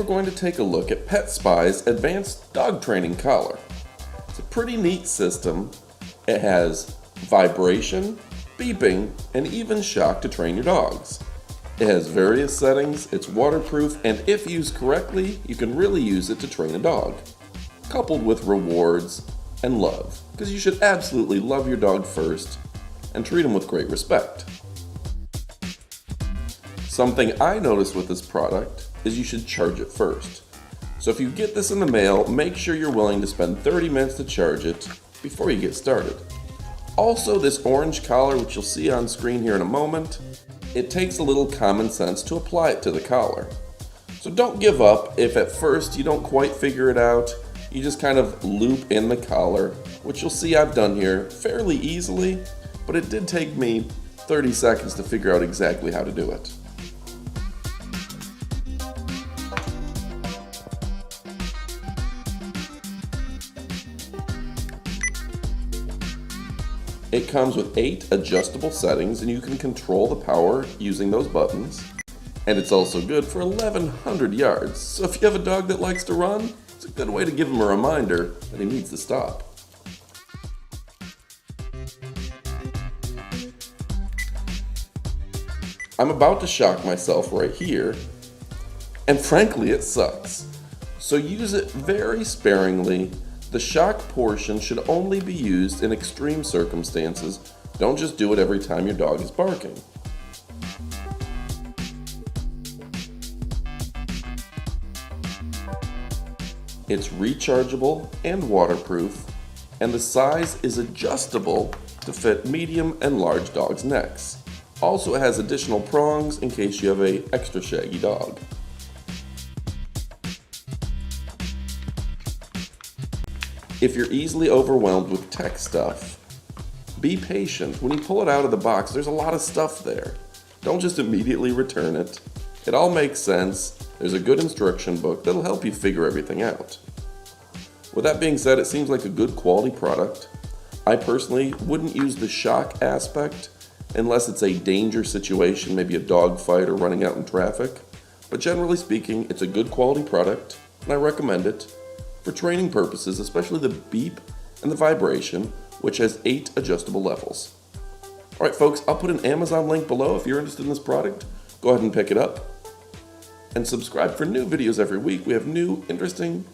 we're going to take a look at PetSpy's Advanced Dog Training Collar. It's a pretty neat system. It has vibration, beeping, and even shock to train your dogs. It has various settings, it's waterproof, and if used correctly, you can really use it to train a dog. Coupled with rewards and love, because you should absolutely love your dog first and treat them with great respect. Something I noticed with this product is you should charge it first. So if you get this in the mail, make sure you're willing to spend 30 minutes to charge it before you get started. Also, this orange collar, which you'll see on screen here in a moment, it takes a little common sense to apply it to the collar. So don't give up if at first you don't quite figure it out. You just kind of loop in the collar, which you'll see I've done here fairly easily, but it did take me 30 seconds to figure out exactly how to do it. It comes with 8 adjustable settings and you can control the power using those buttons. And it's also good for 1,100 yards, so if you have a dog that likes to run, it's a good way to give him a reminder that he needs to stop. I'm about to shock myself right here, and frankly it sucks. So use it very sparingly. The shock portion should only be used in extreme circumstances. Don't just do it every time your dog is barking. It's rechargeable and waterproof, and the size is adjustable to fit medium and large dogs' necks. Also, it has additional prongs in case you have an extra shaggy dog. If you're easily overwhelmed with tech stuff, be patient. When you pull it out of the box, there's a lot of stuff there. Don't just immediately return it. It all makes sense. There's a good instruction book that'll help you figure everything out. With that being said, it seems like a good quality product. I personally wouldn't use the shock aspect unless it's a danger situation, maybe a dog fight or running out in traffic. But generally speaking, it's a good quality product, and I recommend it for training purposes, especially the beep and the vibration, which has 8 adjustable levels. Alright folks, I'll put an Amazon link below if you're interested in this product. Go ahead and pick it up. And subscribe for new videos every week. We have new, interesting